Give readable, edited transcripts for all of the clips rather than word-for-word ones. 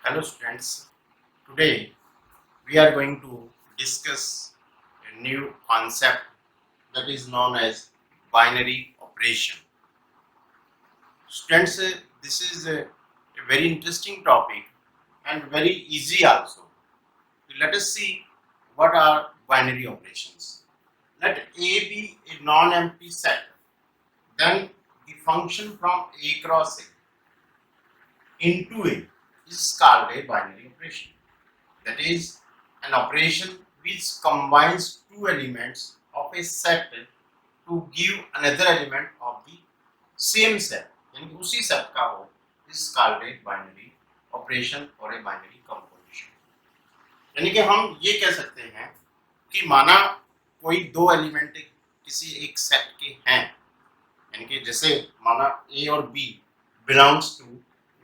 Hello students, today we are going to discuss a new concept that is known as binary operation. Students, this is a very interesting topic and very easy also. Let us see what are binary operations. Let A be a non-empty set, then the function from A cross A into A is called a binary operation. That is an operation which combines two elements of a set to give another element of the same set, यानी कि उसी set का हो, is called a binary operation or a binary composition. यानी कि हम ये कह सकते हैं कि माना कोई दो एलिमेंट किसी एक सेट के हैं, यानी कि जैसे माना ए और B belongs to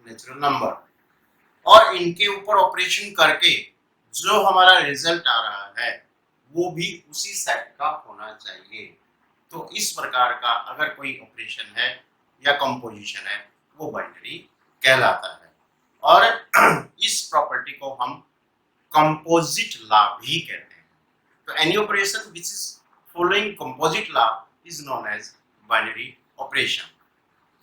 natural number, और इनके ऊपर ऑपरेशन करके जो हमारा रिजल्ट आ रहा है वो भी उसी सेट का होना चाहिए. तो इस प्रकार का अगर कोई ऑपरेशन है या कंपोजिशन है वो बाइनरी कहलाता है. और इस प्रॉपर्टी को हम कंपोजिट लॉ भी कहते हैं. तो any operation which is following composite law is known as binary operation.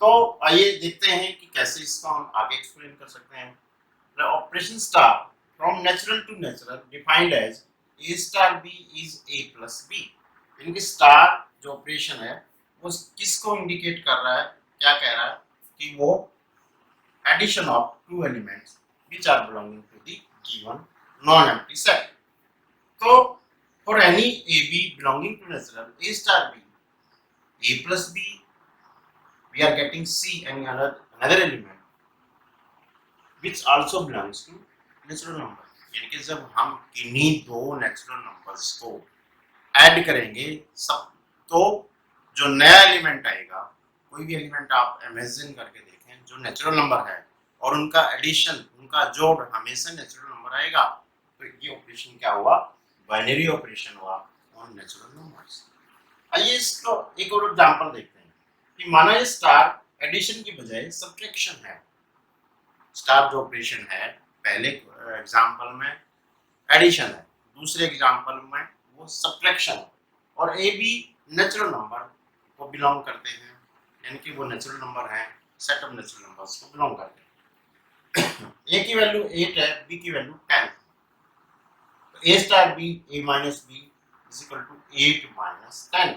तो आइए देखते हैं कि कैसे इसको हम आगे एक्सप्लेन कर सकते हैं. The operation star from natural to natural defined as A star B is A plus B. यानी कि स्टार जो ऑपरेशन है वो किसको इंडिकेट कर रहा है, क्या कह रहा है कि वो addition of two elements which are belonging to the given non-empty set. तो for any AB belonging to natural A star B, A plus B, we are getting C and another element which also belongs to natural number. यानी कि जब हम किन्हीं दो natural numbers को add करेंगे सब, तो जो नया एलिमेंट आएगा, कोई भी एलिमेंट आप इमेजिन करके देखें जो नेचुरल नंबर है और उनका एडिशन, उनका जोड़ हमेशा नेचुरल नंबर आएगा. तो ये ऑपरेशन क्या हुआ, बाइनरी ऑपरेशन हुआ ऑन नेचुरल नंबर्स. आइए इसको एक और एग्जांपल देखते हैं कि माना ये स्टार एडिशन की बजाय सब्ट्रैक्शन है. स्टार जो ऑपरेशन है पहले एग्जांपल में एडिशन है, दूसरे एग्जांपल में वो सब्ट्रैक्शन है, और ए बी नेचुरल नंबर को बिलोंग करते हैं, यानी कि वो नेचुरल नंबर है, सेट ऑफ नेचुरल नंबर्स को बिलोंग करते हैं. ए की वैल्यू 8 है, बी की वैल्यू 10. तो a star b, a minus b is equal to 8 minus 10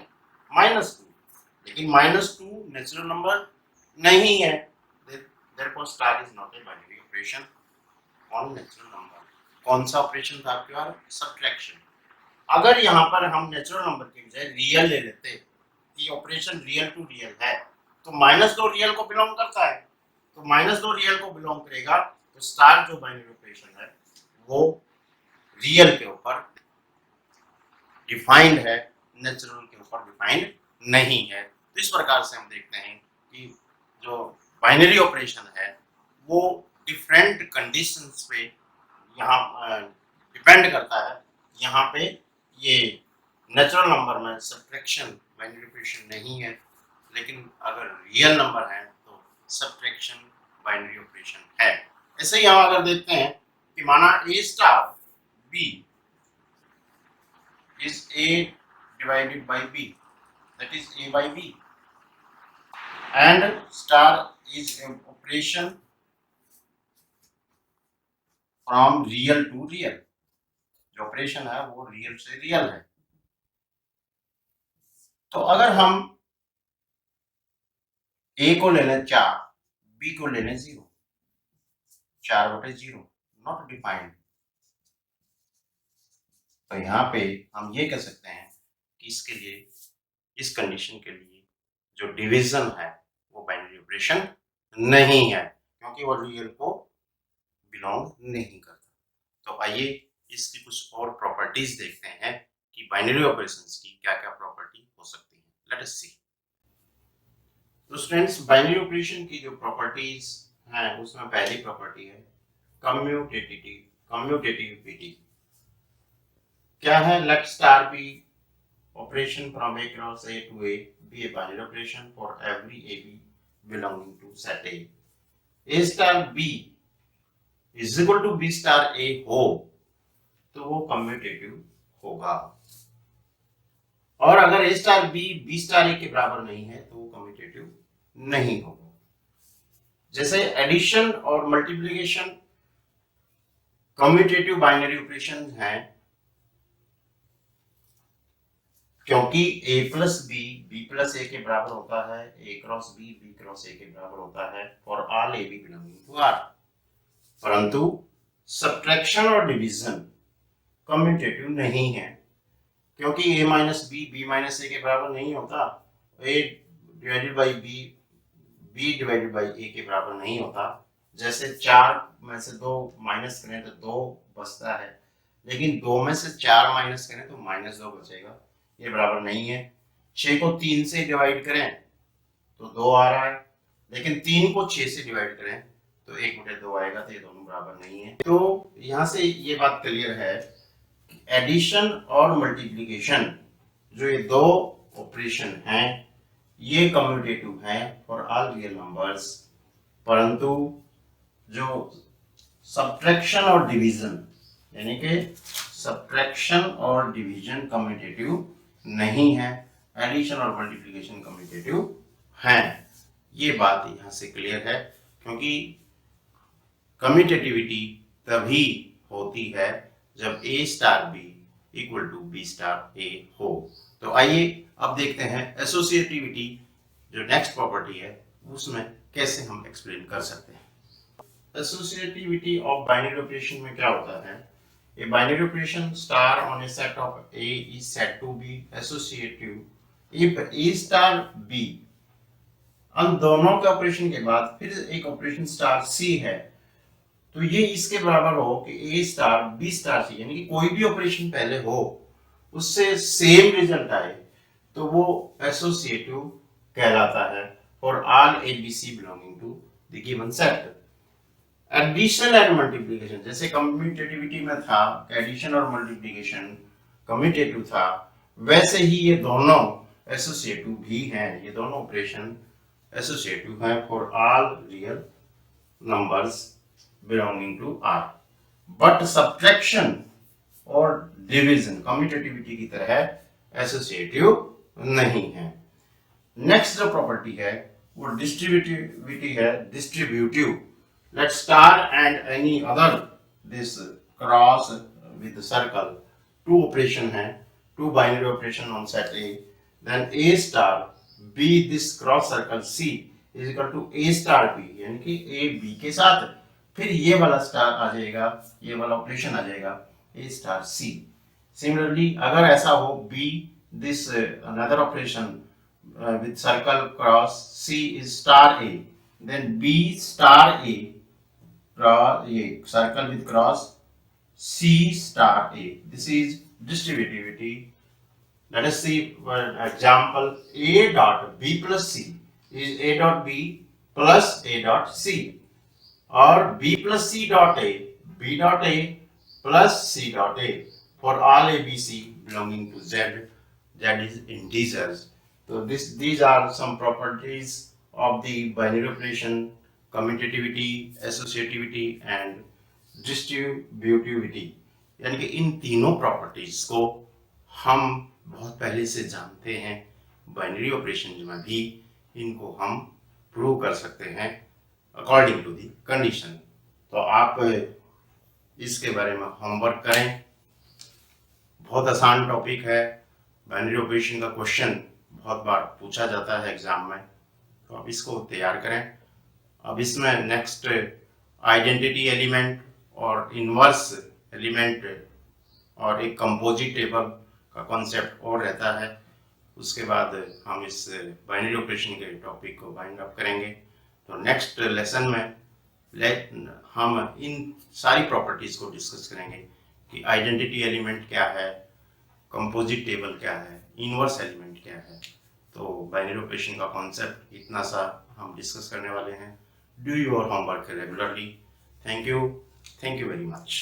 minus 2. लेकिन माइनस 2 नेचुरल नंबर नहीं है, therefore star is not a binary operation on natural number. कौन सा ऑपरेशन था आपके पास, सब्ट्रैक्शन. अगर यहाँ पर हम नेचुरल नंबर के बजाय रियल ले लेते कि ऑपरेशन रियल टू रियल है, तो -2 रियल को बिलोंग करता है, तो -2 रियल को बिलोंग करेगा, तो स्टार जो बाइनरी ऑपरेशन है वो रियल के ऊपर डिफाइंड है, नेचुरल के ऊपर डिफाइंड नहीं है. तो इस प्रकार से हम देखते हैं कि जो बाइनरी ऑपरेशन है वो डिफरेंट कंडीशंस पे यहाँ डिपेंड करता है. यहाँ पे ये नेचुरल नंबर में सब्ट्रैक्शन बाइनरी ऑपरेशन नहीं है, लेकिन अगर रियल नंबर है तो सब्ट्रैक्शन बाइनरी ऑपरेशन है. ऐसे ही हम अगर देखते हैं कि माना a star b is a divided by b, that is a by b, and star is an operation from real to real. जो ऑपरेशन है वो रियल से रियल है. तो अगर हम ए को ले लें 4, बी को ले लें 0, 4/0 नॉट डिफाइंड, तो यहाँ पे हम ये कह सकते हैं कि इसके लिए, इस कंडीशन के लिए जो डिवीजन है वो बाइनरी ऑपरेशन नहीं है, क्योंकि वो रियल को बिलोंग नहीं करता. तो आइए इसकी कुछ और प्रॉपर्टीज देखते हैं कि बाइनरी ऑपरेशंस की क्या क्या प्रॉपर्टी हो सकती है. लेट अस सी. तो स्टूडेंट्स, बाइनरी ऑपरेशन की जो प्रॉपर्टीज हैं उसमें पहली प्रॉपर्टी है कम्यूटेटिविटी. क्या है, let star be operation from A cross A to A be a binary operation for every AB belonging to set A. A star B is equal to b star a हो तो वो commutative होगा, और अगर a star b star a के बराबर नहीं है तो वो कम्यूटेटिव नहीं होगा। जैसे एडिशन और मल्टीप्लिकेशन कम्यूटेटिव बाइनरी ऑपरेशन हैं, क्योंकि a plus b plus a के बराबर होता है, a cross b cross a के बराबर होता है for all a b belonging to R. परंतु सब्ट्रैक्शन और डिवीजन कम्यूटेटिव नहीं है, क्योंकि a minus b minus a के बराबर नहीं होता, a divided by b divided by a के बराबर नहीं होता। जैसे 4 में से 2 माइनस करें तो 2 बचता है, लेकिन 2 में से 4 माइनस करें तो -2 बचेगा, ये बराबर नहीं है। 6 को 3 से डिवाइड करें तो 2 आ रहा है, लेकिन 3 को 6 से डिवाइड करें तो 1/2 आएगा, तो ये दोनों बराबर नहीं है। तो यहाँ से ये बात क्लियर है कि एडिशन और मल्टीप्लिकेशन जो ये दो ऑपरेशन हैं ये कम्यूटेटिव हैं फॉर ऑल रियल नंबर्स, परंतु जो सब्ट्रैक्शन और डिवीजन यानी कि सब्ट्रैक्शन और डिवीजन कम्यूटेटिव नहीं है, एडिशन और मल्टीप्लिकेशन कम्यूटेटिव हैं। ये बात यहाँ से क्लियर है, क्योंकि कम्यूटेटिविटी तभी होती है जब a star b equal to b star a हो। तो आइए अब देखते हैं एसोसिएटिविटी जो नेक्स्ट प्रॉपर्टी है उसमें कैसे हम एक्सप्लेन कर सकते हैं। एसोसिएटिविटी ऑफ बाइनरी ऑपरेशन में क्या होता है, a binary operation star on a set of A is said to be associative if A star B, उन दोनों के ऑपरेशन के बाद फिर एक ऑपरेशन स्टार C है तो ये इसके बराबर हो कि A star B star C, यानी कि कोई भी ऑपरेशन पहले हो उससे सेम रिजल्ट आए तो वो एसोसिएटिव कहलाता है for all ABC belonging to the given set. Addition and multiplication जैसे कम्यूटेटिविटी में था, एडिशन और मल्टीप्लिकेशन कम्यूटेटिव था, वैसे ही ये दोनों एसोसिएटिव भी हैं, ये दोनों ऑपरेशन एसोसिएटिव हैं for all real numbers belonging to R. But subtraction और डिवीजन कम्यूटेटिविटी की तरह एसोसिएटिव नहीं है। नेक्स्ट जो प्रॉपर्टी है वो डिस्ट्रीब्यूटिविटी है, distributive. Let star and any other this cross with the circle, two operation है, two binary operation on set A, then A star B this cross circle C is equal to A star B, यानी कि A B के साथ फिर ये वाला star आ जाएगा, ये वाला ऑपरेशन आ जाएगा A star C। Similarly अगर ऐसा हो B this another operation with circle cross C is star A, then B star A ये circle with cross C star A, this is distributivity। Let us see one example, A dot B plus C is A dot B plus A dot C, or B plus C dot A, B dot A plus C dot A for all ABC belonging to Z, Z is integers। So these are some properties of the binary operation, commutativity, associativity and distributivity, यानी कि इन तीनों properties को हम बहुत पहले से जानते हैं। बाइनरी ऑपरेशन में भी इनको हम प्रूव कर सकते हैं अकॉर्डिंग टू दी कंडीशन। तो आप इसके बारे में होमवर्क करें, बहुत आसान टॉपिक है। बाइनरी ऑपरेशन का क्वेश्चन बहुत बार पूछा जाता है एग्जाम में, तो आप इसको तैयार करें। अब इसमें नेक्स्ट आइडेंटिटी एलिमेंट और इनवर्स एलिमेंट और एक कंपोजिट टेबल का कॉन्सेप्ट और रहता है। उसके बाद हम इस बाइनरी ऑपरेशन के टॉपिक को वाइंड अप करेंगे। तो नेक्स्ट लेसन में हम इन सारी प्रॉपर्टीज़ को डिस्कस करेंगे कि आइडेंटिटी एलिमेंट क्या है, कंपोजिट टेबल क्या है, इनवर्स एलिमेंट क्या है। तो बाइनरी ऑपरेशन का कॉन्सेप्ट इतना सा हम डिस्कस करने वाले हैं। Do your homework regularly. Thank you very much.